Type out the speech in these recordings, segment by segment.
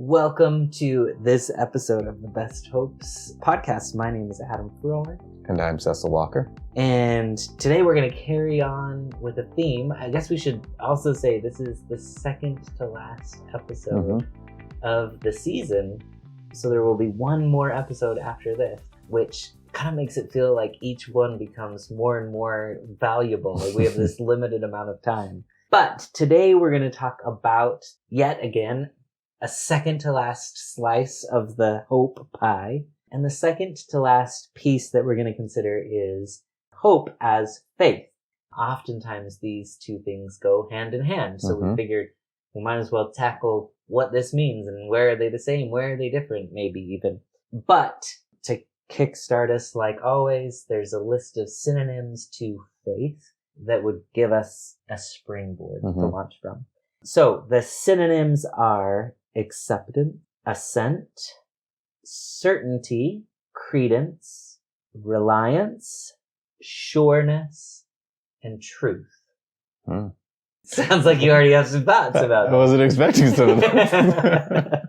Welcome to this episode of the Best Hopes podcast. My name is Adam Frohlich. And I'm Cecil Walker. And today we're going to carry on with a theme. I guess we should also say this is the second to last episode of the season. So there will be one more episode after this, which kind of makes it feel like each one becomes more and more valuable. Like we have this limited amount of time. But today we're going to talk about, yet again, a second to last slice of the hope pie. And the second to last piece that we're going to consider is hope as faith. Oftentimes these two things go hand in hand. So we figured we might as well tackle what this means and where are they the same, where are they different, maybe even. But to kickstart us, like always, there's a list of synonyms to faith that would give us a springboard to launch from. So the synonyms are acceptance, assent, certainty, credence, reliance, sureness, and truth. Sounds like you already have some thoughts about that. I wasn't expecting some of that.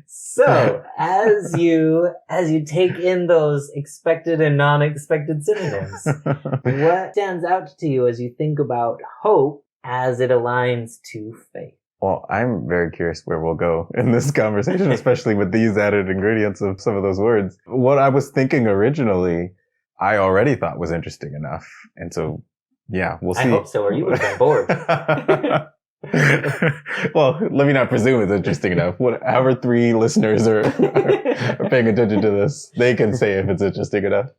So, as you take in those expected and non-expected synonyms, what stands out to you as you think about hope as it aligns to faith? Well, I'm very curious where we'll go in this conversation, especially with these added ingredients of some of those words. What I was thinking originally, I already thought was interesting enough. And so, yeah, we'll see. I hope so, or you would have been bored. Well, let me not presume it's interesting enough. Whatever three listeners are paying attention to this, they can say if it's interesting enough.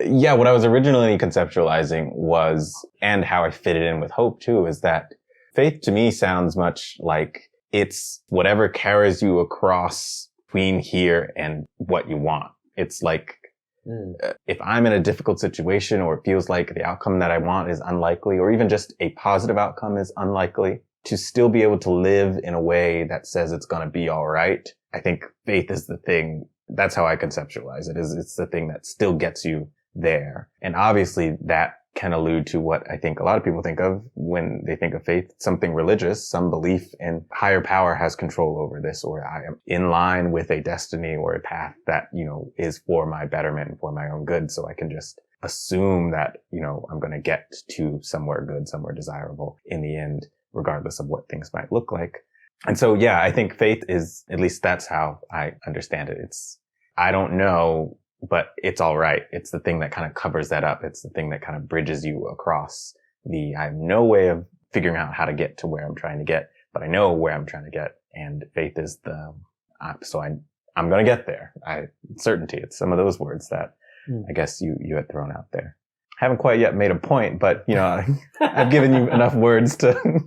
Yeah, what I was originally conceptualizing was, and how I fit it in with hope too, is that faith to me sounds much like it's whatever carries you across between here and what you want. It's like if I'm in a difficult situation or it feels like the outcome that I want is unlikely, or even just a positive outcome is unlikely, to still be able to live in a way that says it's going to be all right. I think faith is the thing. That's how I conceptualize it. It's the thing that still gets you there. And obviously that can allude to what I think a lot of people think of when they think of faith, something religious, some belief in higher power has control over this, or I am in line with a destiny or a path that, is for my betterment and for my own good. So I can just assume that, I'm going to get to somewhere good, somewhere desirable in the end, regardless of what things might look like. And so, yeah, I think faith is, at least that's how I understand it. I don't know, but it's all right. It's the thing that kind of covers that up. It's the thing that kind of bridges you across I have no way of figuring out how to get to where I'm trying to get, but I know where I'm trying to get. And faith is so I'm going to get there. Certainty. It's some of those words that I guess you had thrown out there. I haven't quite yet made a point, but I've given you enough words to.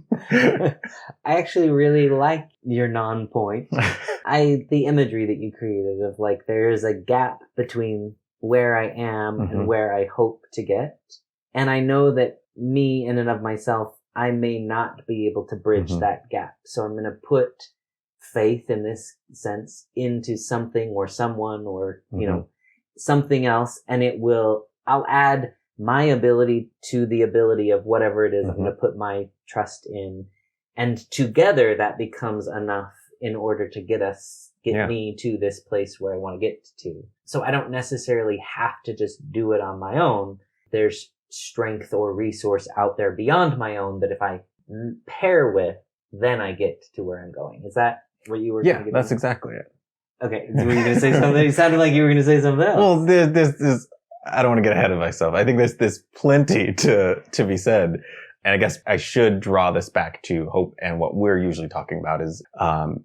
I actually really like your non-point. The imagery that you created of like there's a gap between where I am and where I hope to get. And I know that me in and of myself, I may not be able to bridge that gap. So I'm going to put faith in this sense into something or someone or, something else. And I'll add my ability to the ability of whatever it is I'm going to put my trust in. And together that becomes enough in order to get me to this place where I want to get to. So I don't necessarily have to just do it on my own. There's strength or resource out there beyond my own that if I pair with, then I get to where I'm going. Is that what you were going to get? Yeah, that's exactly it. Okay. So were you going to say something? It sounded like you were going to say something else. Well, there's I don't want to get ahead of myself. I think there's plenty to be said. And I guess I should draw this back to hope. And what we're usually talking about is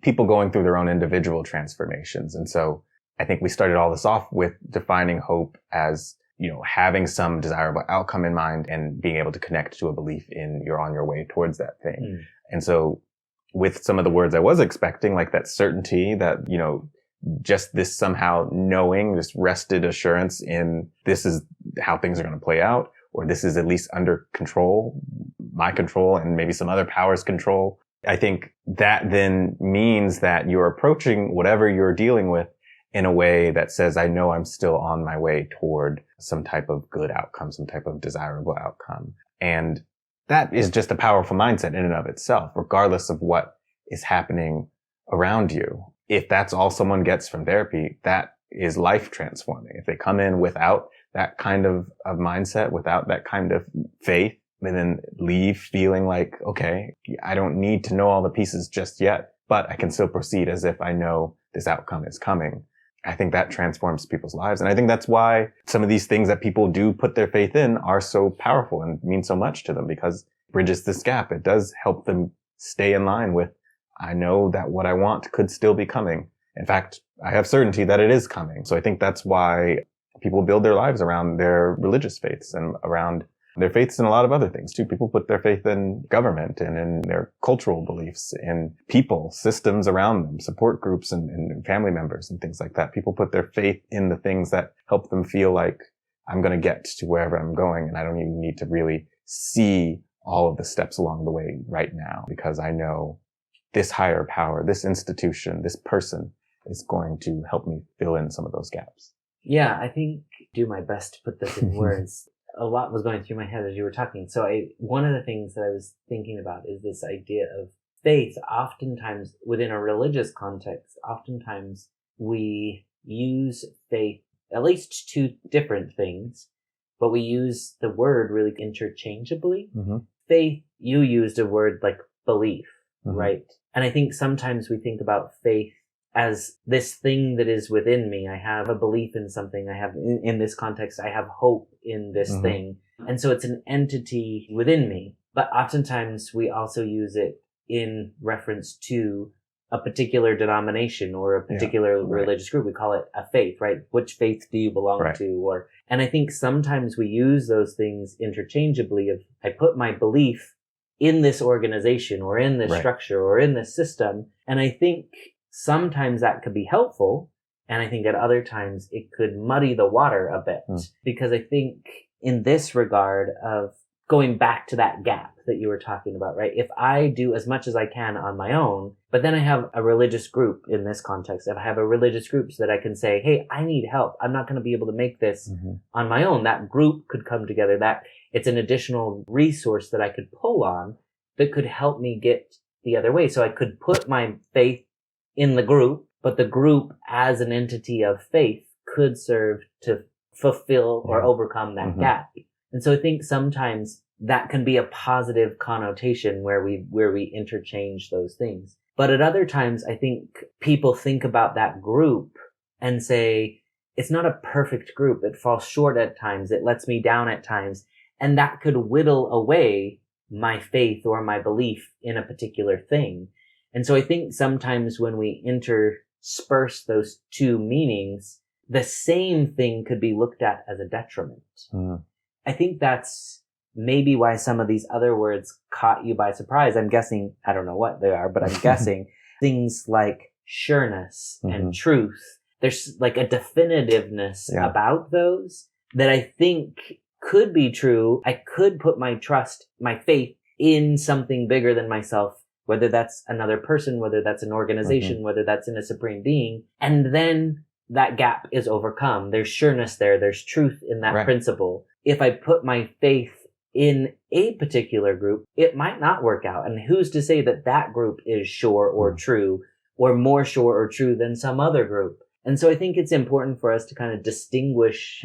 people going through their own individual transformations. And so I think we started all this off with defining hope as, having some desirable outcome in mind and being able to connect to a belief in you're on your way towards that thing. And so with some of the words I was expecting, like that certainty, that, just this somehow knowing, this rested assurance in this is how things are going to play out, or this is at least under control, my control and maybe some other power's control. I think that then means that you're approaching whatever you're dealing with in a way that says, I know I'm still on my way toward some type of good outcome, some type of desirable outcome. And that is just a powerful mindset in and of itself, regardless of what is happening around you. If that's all someone gets from therapy, that is life transforming. If they come in without that kind of mindset, without that kind of faith, and then leave feeling like, okay, I don't need to know all the pieces just yet, but I can still proceed as if I know this outcome is coming. I think that transforms people's lives. And I think that's why some of these things that people do put their faith in are so powerful and mean so much to them, because it bridges this gap. It does help them stay in line with, I know that what I want could still be coming. In fact, I have certainty that it is coming. So I think that's why people build their lives around their religious faiths and around their faiths in a lot of other things too. People put their faith in government and in their cultural beliefs, in people, systems around them, support groups and family members and things like that. People put their faith in the things that help them feel like I'm going to get to wherever I'm going, and I don't even need to really see all of the steps along the way right now, because I know this higher power, this institution, this person is going to help me fill in some of those gaps. Yeah, I think do my best to put this in words. A lot was going through my head as you were talking. So one of the things that I was thinking about is this idea of faith. Oftentimes within a religious context, oftentimes we use faith, at least two different things, but we use the word really interchangeably. Mm-hmm. Faith, you used a word like belief, mm-hmm. right? And I think sometimes we think about faith as this thing that is within me. I have a belief in something. I have, in this context, I have hope in this mm-hmm. thing. And so it's an entity within me. But oftentimes we also use it in reference to a particular denomination or a particular religious group. We call it a faith, right? Which faith do you belong to? And I think sometimes we use those things interchangeably of, I put my belief in this organization or in this structure or in this system. And I think sometimes that could be helpful. And I think at other times it could muddy the water a bit, because I think in this regard of going back to that gap that you were talking about, right? If I do as much as I can on my own, but then I have a religious group in this context, if I have a religious group so that I can say, hey, I need help. I'm not going to be able to make this on my own. That group could come together. That it's an additional resource that I could pull on that could help me get the other way. So I could put my faith in the group, but the group as an entity of faith could serve to fulfill or overcome that gap. And so I think sometimes that can be a positive connotation where we interchange those things. But at other times, I think people think about that group and say, it's not a perfect group. It falls short at times. It lets me down at times. And that could whittle away my faith or my belief in a particular thing. And so I think sometimes when we intersperse those two meanings, the same thing could be looked at as a detriment. I think that's maybe why some of these other words caught you by surprise. I'm guessing, I don't know what they are, but I'm guessing things like sureness and truth. There's like a definitiveness about those that I think could be true. I could put my trust, my faith in something bigger than myself, whether that's another person, whether that's an organization, whether that's in a supreme being. And then that gap is overcome. There's sureness there. There's truth in that principle. If I put my faith in a particular group, it might not work out. And who's to say that that group is sure or true or more sure or true than some other group? And so I think it's important for us to kind of distinguish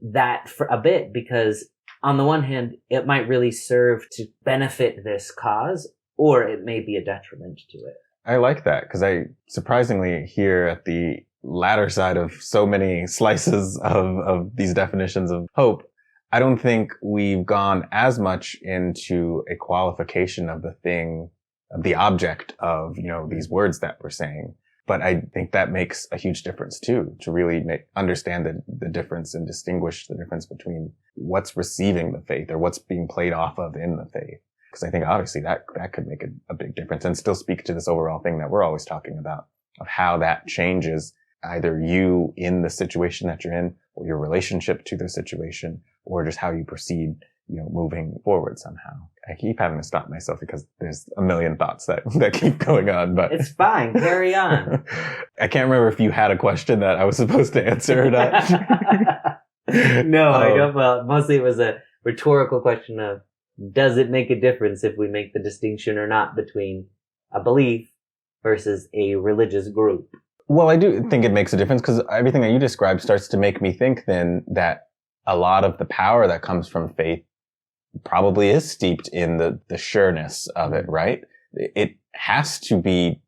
that for a bit, because on the one hand, it might really serve to benefit this cause, or it may be a detriment to it. I like that, because I surprisingly here at the latter side of so many slices of these definitions of hope, I don't think we've gone as much into a qualification of the thing, of the object of, these words that we're saying. But I think that makes a huge difference too, to really understand the difference and distinguish the difference between what's receiving the faith or what's being played off of in the faith. Because I think obviously that could make a big difference and still speak to this overall thing that we're always talking about, of how that changes either you in the situation that you're in, or your relationship to the situation, or just how you proceed, moving forward somehow. I keep having to stop myself because there's a million thoughts that keep going on, but it's fine. Carry on. I can't remember if you had a question that I was supposed to answer or not. No, I don't. Well, mostly it was a rhetorical question of, does it make a difference if we make the distinction or not between a belief versus a religious group? Well, I do think it makes a difference because everything that you described starts to make me think then that a lot of the power that comes from faith probably is steeped in the sureness of it, right? It has to be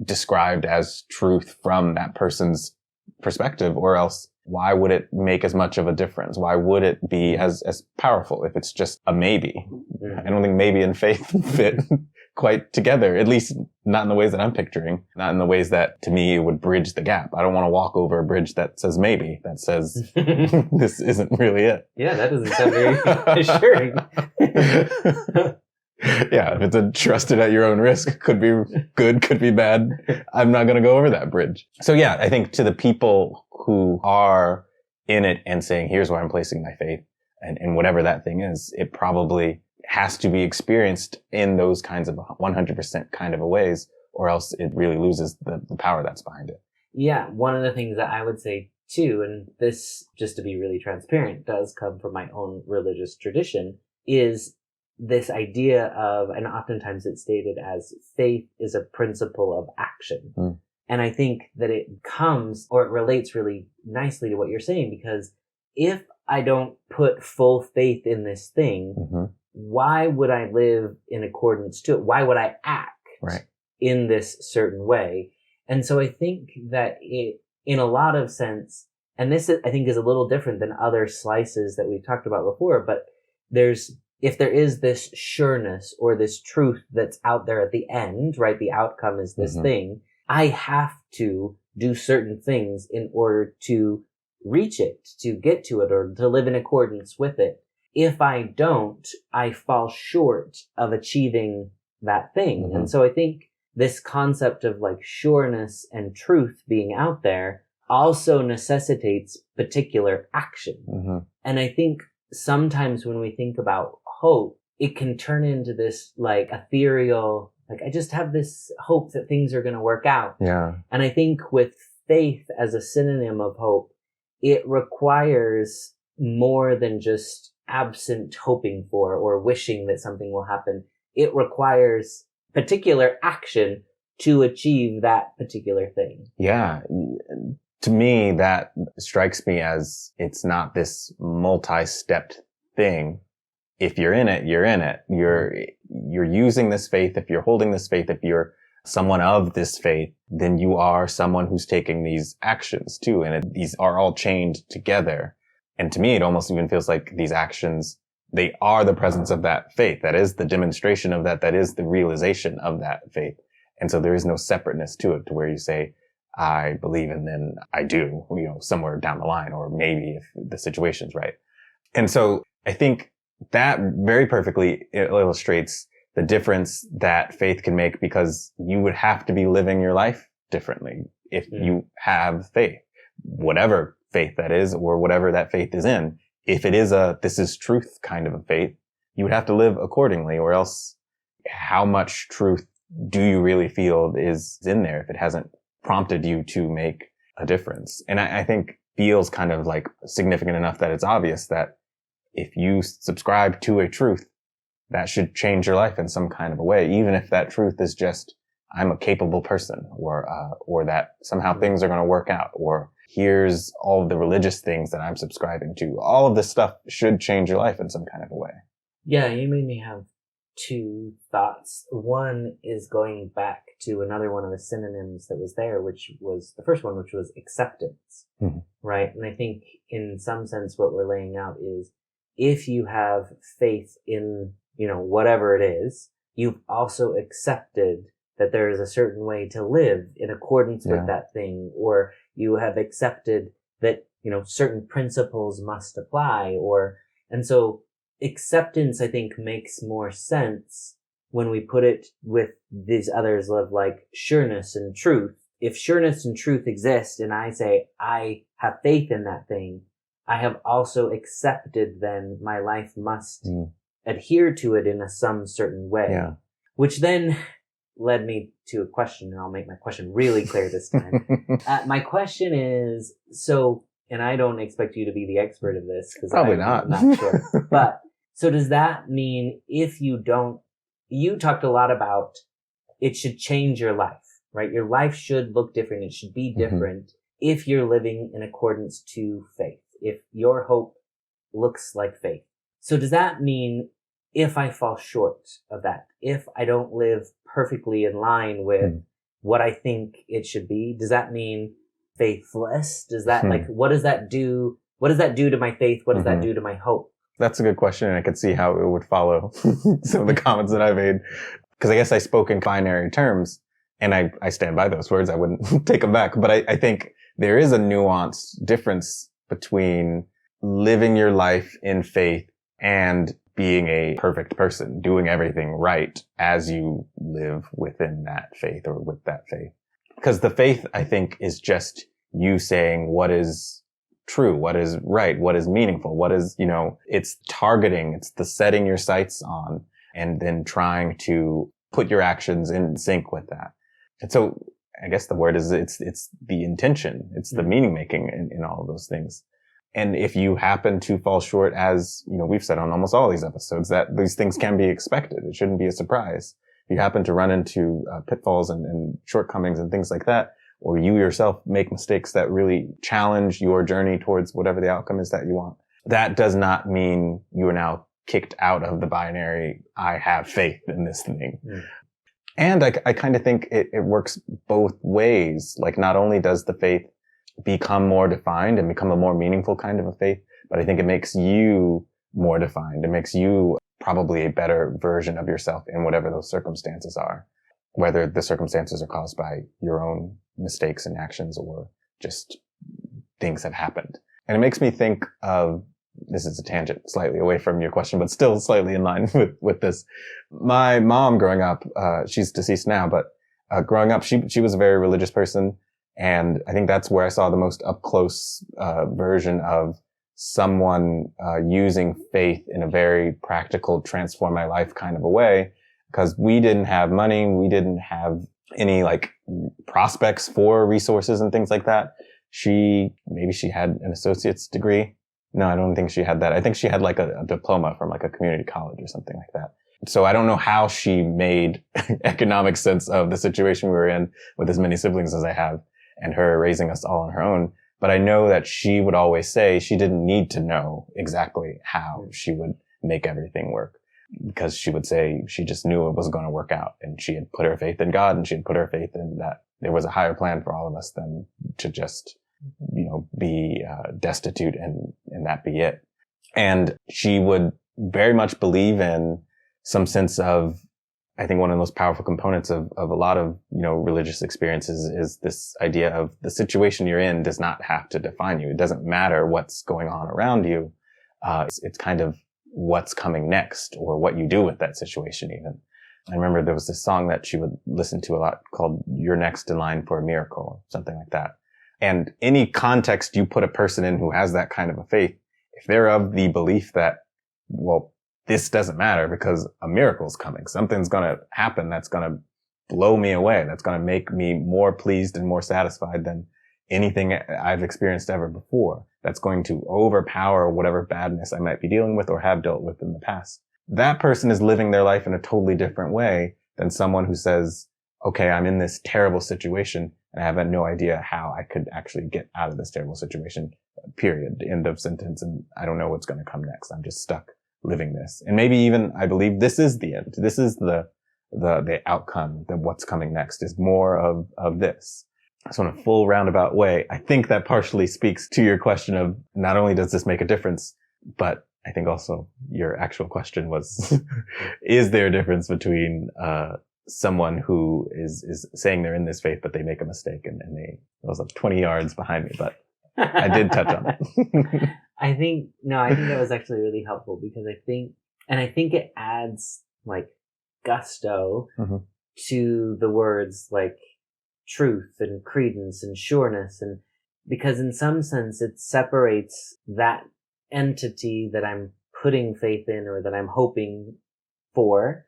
described as truth from that person's perspective, or else why would it make as much of a difference? Why would it be as powerful if it's just a maybe? I don't think maybe and faith fit quite together, at least not in the ways that I'm picturing, not in the ways that to me would bridge the gap. I don't want to walk over a bridge that says maybe, that says this isn't really it. Yeah, that doesn't sound very assuring. Yeah, if it's a trusted at your own risk, could be good, could be bad. I'm not going to go over that bridge. So yeah, I think to the people who are in it and saying, here's where I'm placing my faith, and whatever that thing is, it probably has to be experienced in those kinds of 100% kind of a ways, or else it really loses the power that's behind it. Yeah, one of the things that I would say too, and this, just to be really transparent, does come from my own religious tradition, is this idea of, and oftentimes it's stated as, faith is a principle of action. And I think that it comes, or it relates really nicely to what you're saying, because if I don't put full faith in this thing, why would I live in accordance to it? Why would I act in this certain way? And so I think that it, in a lot of sense, and this I think is a little different than other slices that we've talked about before, but if there is this sureness or this truth that's out there at the end, right? The outcome is this thing. I have to do certain things in order to reach it, to get to it, or to live in accordance with it. If I don't, I fall short of achieving that thing. And so I think this concept of like sureness and truth being out there also necessitates particular action. And I think sometimes when we think about hope, it can turn into this like ethereal, like I just have this hope that things are going to work out. Yeah. And I think with faith as a synonym of hope, it requires more than just absent hoping for or wishing that something will happen. It requires particular action to achieve that particular thing. Yeah. To me, that strikes me as it's not this multi-stepped thing. If you're in it, you're in it. You're using this faith. If you're holding this faith, if you're someone of this faith, then you are someone who's taking these actions too. And these are all chained together. And to me, it almost even feels like these actions, they are the presence of that faith. That is the demonstration of that. That is the realization of that faith. And so there is no separateness to it, to where you say, I believe and then I do, somewhere down the line, or maybe if the situation's right. And so I think that very perfectly illustrates the difference that faith can make, because you would have to be living your life differently if you have faith, whatever faith that is, or whatever that faith is in. If it is this is truth kind of a faith, you would have to live accordingly, or else how much truth do you really feel is in there if it hasn't prompted you to make a difference? And I think feels kind of like significant enough that it's obvious that if you subscribe to a truth, that should change your life in some kind of a way, even if that truth is just, I'm a capable person, or that somehow things are going to work out, or here's all of the religious things that I'm subscribing to. All of this stuff should change your life in some kind of a way. Yeah, you made me have two thoughts. One is going back to another one of the synonyms that was there, which was the first one, which was acceptance, right? And I think in some sense what we're laying out is, if you have faith in, whatever it is, you've also accepted that there is a certain way to live in accordance with that thing, or you have accepted that, certain principles must apply, and so acceptance, I think, makes more sense when we put it with these others of like sureness and truth. If sureness and truth exist and I say, I have faith in that thing, I have also accepted then my life must adhere to it in some certain way, which then led me to a question, and I'll make my question really clear this time. My question is, and I don't expect you to be the expert of this, because probably I'm not sure, but so does that mean if you talked a lot about it should change your life, right? Your life should look different. It should be different if you're living in accordance to faith, if your hope looks like faith. So does that mean if I fall short of that, if I don't live perfectly in line with what I think it should be, does that mean faithless? Does that what does that do? What does that do to my faith? What does that do to my hope? That's a good question, and I could see how it would follow some of the comments that I made. Because I guess I spoke in binary terms, and I stand by those words. I wouldn't take them back. But I think there is a nuanced difference between living your life in faith and being a perfect person, doing everything right as you live within that faith or with that faith. Because the faith, I think, is just you saying what is true, what is right, what is meaningful, what is, it's targeting, it's the setting your sights on and then trying to put your actions in sync with that. And so I guess the word is it's the intention, it's the meaning making in all of those things. And if you happen to fall short, as, we've said on almost all these episodes, that these things can be expected. It shouldn't be a surprise. If you happen to run into pitfalls and shortcomings and things like that, or you yourself make mistakes that really challenge your journey towards whatever the outcome is that you want, that does not mean you are now kicked out of the binary, I have faith in this thing. And I kind of think it works both ways. Like, not only does the faith become more defined and become a more meaningful kind of a faith, but I think it makes you more defined. It makes you probably a better version of yourself in whatever those circumstances are, whether the circumstances are caused by your own mistakes and actions or just things have happened. And it makes me think of, this is a tangent slightly away from your question, but still slightly in line with this. My mom growing up, she's deceased now, but growing up, she was a very religious person. And I think that's where I saw the most up close version of someone using faith in a very practical, transform my life kind of a way. Because we didn't have money, we didn't have any prospects for resources and things like that. Maybe she had an associate's degree. No, I don't think she had that. I think she had a diploma from a community college or something like that. So I don't know how she made economic sense of the situation we were in with as many siblings as I have and her raising us all on her own. But I know that she would always say she didn't need to know exactly how she would make everything work, because she would say she just knew it was going to work out, and she had put her faith in God, and she had put her faith in that there was a higher plan for all of us than to just, be destitute and that be it. And she would very much believe in some sense of, I think one of the most powerful components of a lot of, religious experiences is this idea of the situation you're in does not have to define you. It doesn't matter what's going on around you. It's kind of what's coming next or what you do with that situation even. I remember there was this song that she would listen to a lot called You're Next in Line for a Miracle, something like that. And any context you put a person in who has that kind of a faith, if they're of the belief that, well, this doesn't matter because a miracle's coming, something's going to happen that's going to blow me away, that's going to make me more pleased and more satisfied than anything I've experienced ever before, that's going to overpower whatever badness I might be dealing with or have dealt with in the past. That person is living their life in a totally different way than someone who says, okay, I'm in this terrible situation and I have no idea how I could actually get out of this terrible situation, period, end of sentence, and I don't know what's going to come next. I'm just stuck living this. And maybe even I believe this is the end. This is the outcome, that what's coming next is more of this. So in a full roundabout way, I think that partially speaks to your question of not only does this make a difference, but I think also your actual question was, is there a difference between someone who is saying they're in this faith, but they make a mistake and it was 20 yards behind me, but I did touch on it. I think that was actually really helpful because I think it adds gusto to the words like truth and credence and sureness, and because in some sense it separates that entity that I'm putting faith in or that I'm hoping for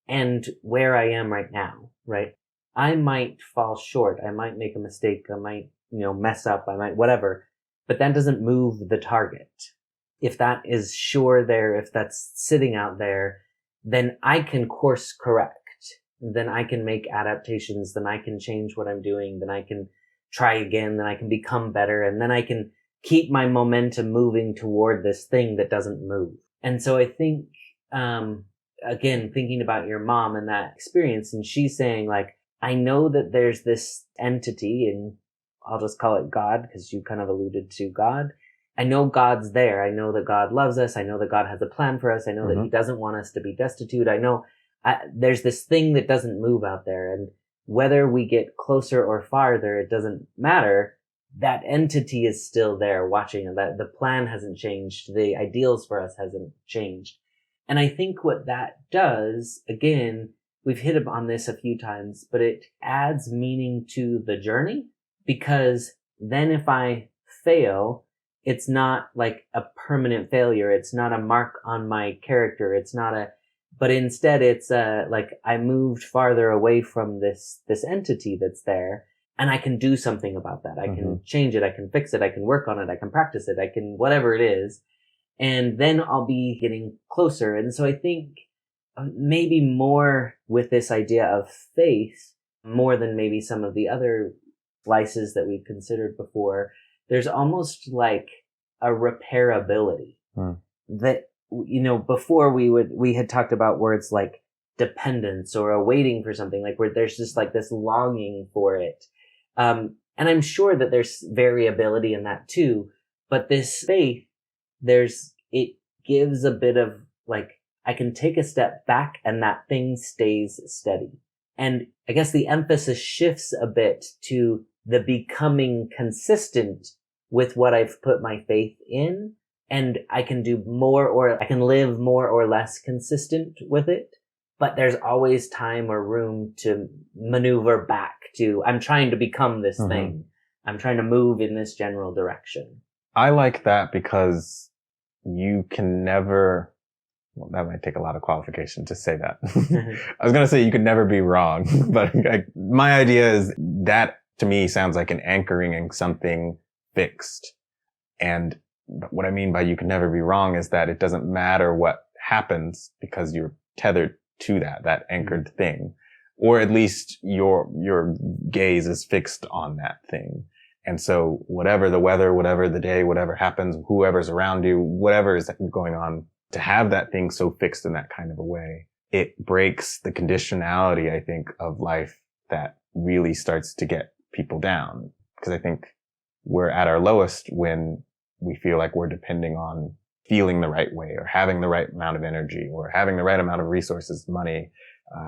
and where I am right now, right? I might fall short. I might make a mistake. I might, mess up. I might whatever, but that doesn't move the target. If that is sure there, if that's sitting out there, then I can course correct. then I can make adaptations, then I can change what I'm doing, then I can try again, then I can become better, and then I can keep my momentum moving toward this thing that doesn't move. And so I think, again, thinking about your mom and that experience, and she's saying like, I know that there's this entity, and I'll just call it God because you kind of alluded to God. I know God's there. I know that God loves us. I know that God has a plan for us. I know that he doesn't want us to be destitute. I know there's this thing that doesn't move out there. And whether we get closer or farther, it doesn't matter. That entity is still there watching, and that the plan hasn't changed. The ideals for us hasn't changed. And I think what that does, again, we've hit on this a few times, but it adds meaning to the journey, because then if I fail, it's not like a permanent failure. It's not a mark on my character. It's not but instead it's like I moved farther away from this entity that's there, and I can do something about that. I can change it. I can fix it. I can work on it. I can practice it. I can, whatever it is. And then I'll be getting closer. And so I think maybe more with this idea of faith, more than maybe some of the other slices that we've considered before, there's almost like a repairability that, you know, before we had talked about words like dependence or a waiting for something, like where there's just like this longing for it. And I'm sure that there's variability in that too, but this faith, it gives a bit of like, I can take a step back and that thing stays steady. And I guess the emphasis shifts a bit to the becoming consistent with what I've put my faith in. And I can do more, or I can live more or less consistent with it. But there's always time or room to maneuver back to, I'm trying to become this thing. I'm trying to move in this general direction. I like that because you can never, well, that might take a lot of qualification to say that. I was going to say you could never be wrong, but my idea is that to me sounds like an anchoring in something fixed. And what I mean by you can never be wrong is that it doesn't matter what happens because you're tethered to that anchored thing, or at least your gaze is fixed on that thing. And so whatever the weather, whatever the day, whatever happens, whoever's around you, whatever is going on, to have that thing so fixed in that kind of a way, it breaks the conditionality, I think, of life that really starts to get people down. Because I think we're at our lowest when we feel like we're depending on feeling the right way, or having the right amount of energy, or having the right amount of resources, money,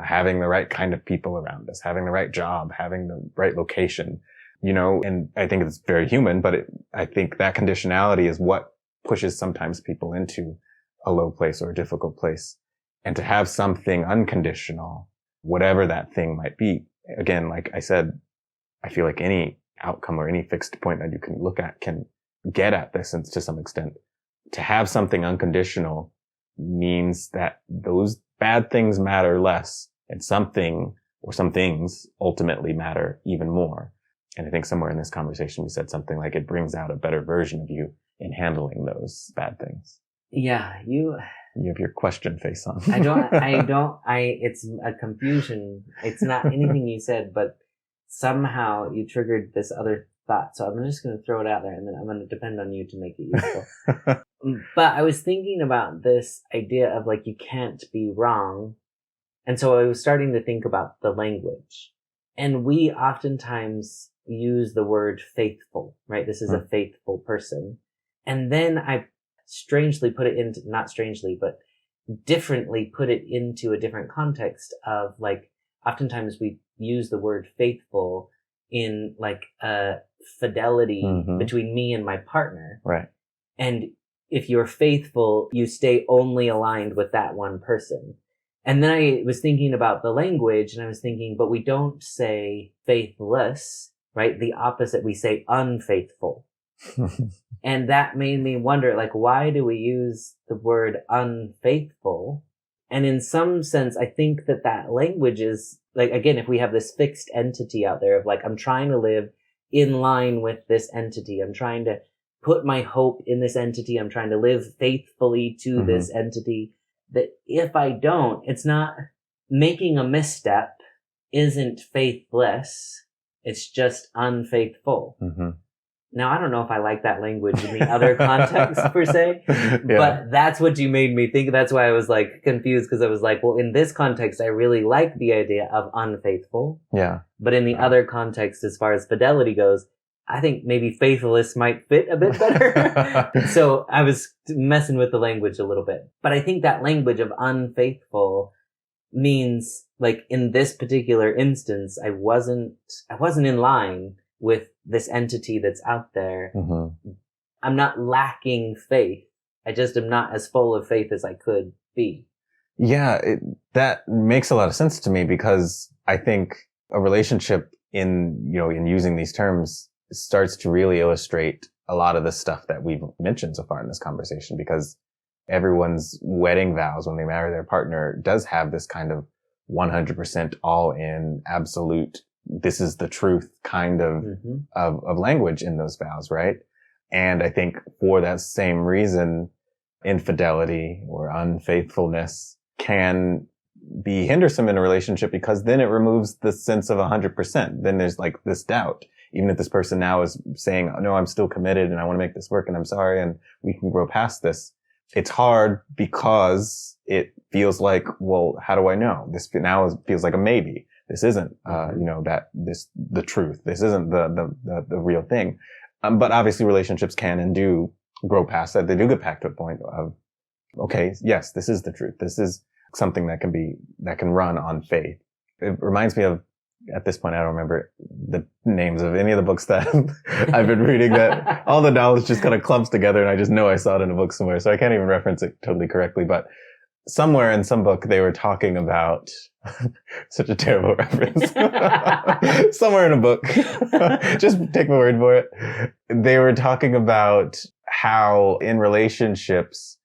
having the right kind of people around us, having the right job, having the right location, you know. And I think it's very human, but I think that conditionality is what pushes sometimes people into a low place or a difficult place. And to have something unconditional, whatever that thing might be, again, like I said, I feel like any outcome or any fixed point that you can look at can get at this to some extent. To have something unconditional means that those bad things matter less, and something or some things ultimately matter even more. And I think somewhere in this conversation we said something like it brings out a better version of you in handling those bad things. Yeah, you have your question face on. It's a confusion. It's not anything you said, but somehow you triggered this other thought. So I'm just going to throw it out there, and then I'm going to depend on you to make it useful. But I was thinking about this idea of like, you can't be wrong. And so I was starting to think about the language. And we oftentimes use the word faithful, right? This is a faithful person. And then I strangely put it into, not strangely, but differently put it into a different context of like, oftentimes we use the word faithful in like a fidelity between me and my partner. Right. And if you're faithful, you stay only aligned with that one person. And then I was thinking about the language, and I was thinking, but we don't say faithless, right? The opposite, we say unfaithful. And that made me wonder, like, why do we use the word unfaithful? And in some sense, I think that language is, like, again, if we have this fixed entity out there of like, I'm trying to live in line with this entity. I'm trying to put my hope in this entity. I'm trying to live faithfully to this entity. That if I don't, it's not making a misstep isn't faithless. It's just unfaithful. Mm-hmm. Now, I don't know if I like that language in the other context per se, Yeah. but that's what you made me think. That's why I was like confused, because I was like, well, in this context, I really like the idea of unfaithful. Yeah. But in the other context, as far as fidelity goes, I think maybe faithless might fit a bit better. So I was messing with the language a little bit. But I think that language of unfaithful means, like, in this particular instance, I wasn't in line with this entity that's out there. Mm-hmm. I'm not lacking faith. I just am not as full of faith as I could be. Yeah, that makes a lot of sense to me, because I think a relationship in using these terms starts to really illustrate a lot of the stuff that we've mentioned so far in this conversation, because everyone's wedding vows when they marry their partner does have this kind of 100% all in, absolute, this is the truth kind of, Mm-hmm. of language in those vows, right? And I think for that same reason, infidelity or unfaithfulness can be hindersome in a relationship, because then it removes the sense of 100%. Then there's like this doubt. Even if this person now is saying, oh, no, I'm still committed and I want to make this work and I'm sorry and we can grow past this. It's hard because it feels like, well, how do I know? This now feels like a maybe. This isn't, the truth. This isn't the real thing. But obviously relationships can and do grow past that. They do get back to a point of, okay, yes, this is the truth. This is something that can run on faith. It reminds me of, at this point, I don't remember the names of any of the books that I've been reading, that all the knowledge just kind of clumps together and I just know I saw it in a book somewhere. So I can't even reference it totally correctly, but somewhere in some book they were talking about such a terrible reference. Somewhere in a book. Just take my word for it. They were talking about how in relationships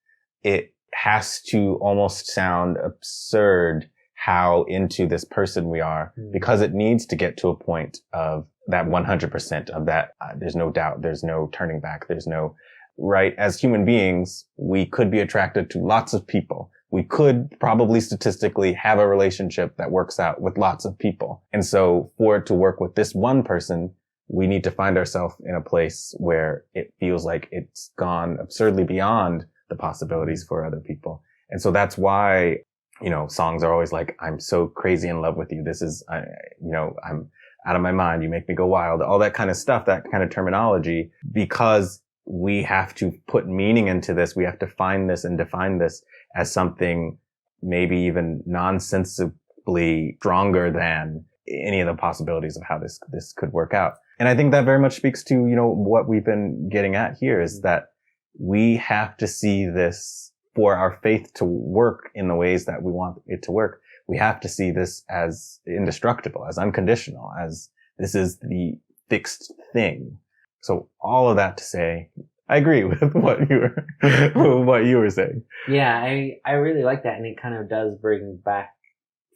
it has to almost sound absurd how into this person we are, because it needs to get to a point of that 100% of that. There's no doubt. There's no turning back. There's no, right? As human beings, we could be attracted to lots of people. We could probably statistically have a relationship that works out with lots of people. And so for it to work with this one person, we need to find ourselves in a place where it feels like it's gone absurdly beyond the possibilities for other people. And so that's why, songs are always like, I'm so crazy in love with you. This is, I'm out of my mind. You make me go wild. All that kind of stuff, that kind of terminology, because we have to put meaning into this. We have to find this and define this as something maybe even nonsensibly stronger than any of the possibilities of how this could work out. And I think that very much speaks to, what we've been getting at here, is that we have to see this, for our faith to work in the ways that we want it to work. We have to see this as indestructible, as unconditional, as this is the fixed thing. So all of that to say, I agree with what you were saying. Yeah, I really like that. And it kind of does bring back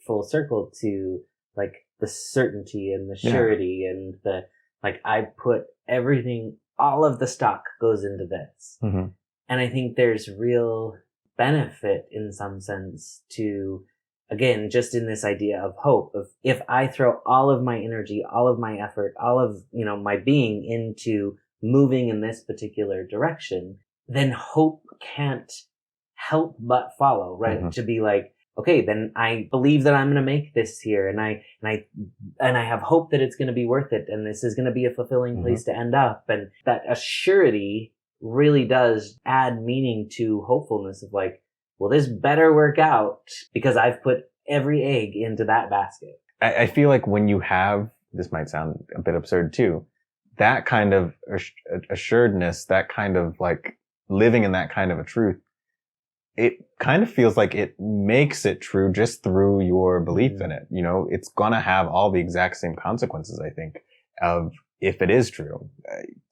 full circle to like the certainty and the surety and the, like, I put everything, all of the stock goes into this. Mm-hmm. And I think there's real benefit in some sense to, again, just in this idea of hope, of if I throw all of my energy, all of my effort, all of, my being into moving in this particular direction, then hope can't help but follow, right? Mm-hmm. To be like, okay, then I believe that I'm going to make this here, and I have hope that it's going to be worth it, and this is going to be a fulfilling place to end up, and that assurity really does add meaning to hopefulness of like, well, this better work out because I've put every egg into that basket. I feel like when you have, this might sound a bit absurd too, that kind of assuredness, that kind of like living in that kind of a truth, it kind of feels like it makes it true just through your belief in it. It's gonna have all the exact same consequences, I think, of if it is true.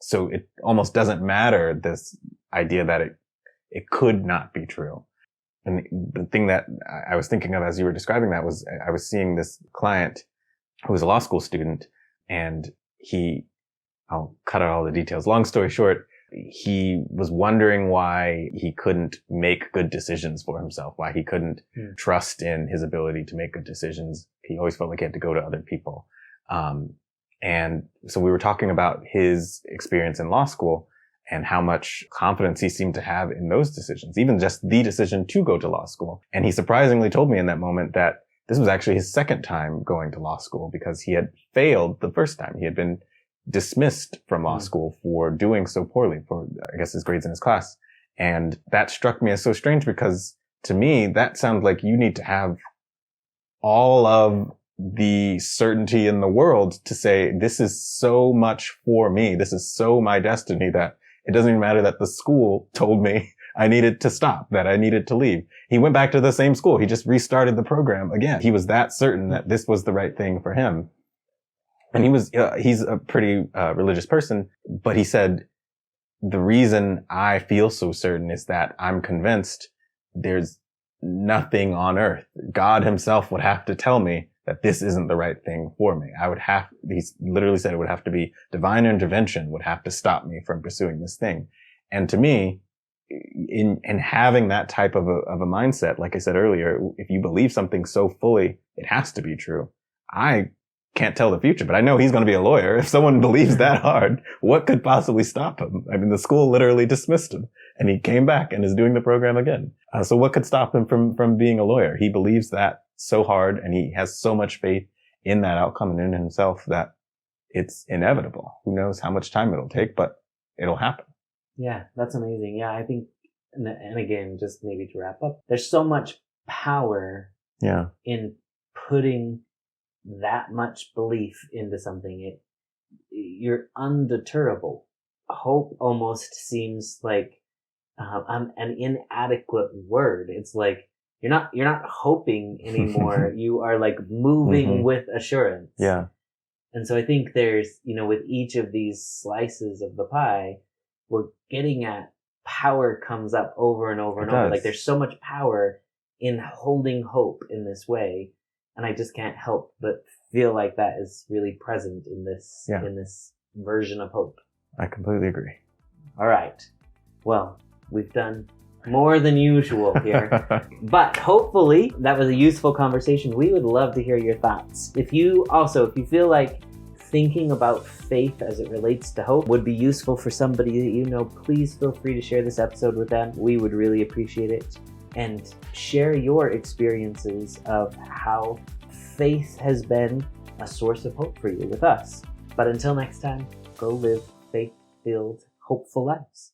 So it almost doesn't matter, this idea that it could not be true. And the thing that I was thinking of as you were describing that was, I was seeing this client who was a law school student, and I'll cut out all the details. Long story short, he was wondering why he couldn't make good decisions for himself, why he couldn't trust in his ability to make good decisions. He always felt like he had to go to other people. And so we were talking about his experience in law school and how much confidence he seemed to have in those decisions, even just the decision to go to law school. And he surprisingly told me in that moment that this was actually his second time going to law school because he had failed the first time. He had been dismissed from law school for doing so poorly for, I guess, his grades in his class. And that struck me as so strange because to me, that sounds like you need to have all of the certainty in the world to say, this is so much for me. This is so my destiny that it doesn't even matter that the school told me I needed to stop, that I needed to leave. He went back to the same school. He just restarted the program again. He was that certain that this was the right thing for him. And he's a pretty religious person, but he said, the reason I feel so certain is that I'm convinced there's nothing on earth. God himself would have to tell me that this isn't the right thing for me. He literally said it would have to be divine intervention would have to stop me from pursuing this thing. And to me, in having that type of a mindset, like I said earlier, if you believe something so fully, it has to be true. I can't tell the future, but I know he's going to be a lawyer. If someone believes that hard, what could possibly stop him? I mean, the school literally dismissed him and he came back and is doing the program again. So what could stop him from being a lawyer? He believes that so hard and he has so much faith in that outcome and in himself that it's inevitable. Who knows how much time it'll take, but it'll happen. Yeah, that's amazing. Yeah, I think, and again, just maybe to wrap up, there's so much power in putting that much belief into something. You're undeterrable. Hope almost seems like an inadequate word. It's like you're not hoping anymore. You are like moving with assurance. Yeah. And so I think there's, with each of these slices of the pie, we're getting at power comes up over and over and over. Like there's so much power in holding hope in this way. And I just can't help but feel like that is really present in this version of hope. I completely agree. All right. Well, we've done more than usual here, but hopefully that was a useful conversation. We would love to hear your thoughts. If you feel like thinking about faith as it relates to hope would be useful for somebody that you know, please feel free to share this episode with them. We would really appreciate it. And share your experiences of how faith has been a source of hope for you with us. But until next time, go live faith-filled, hopeful lives.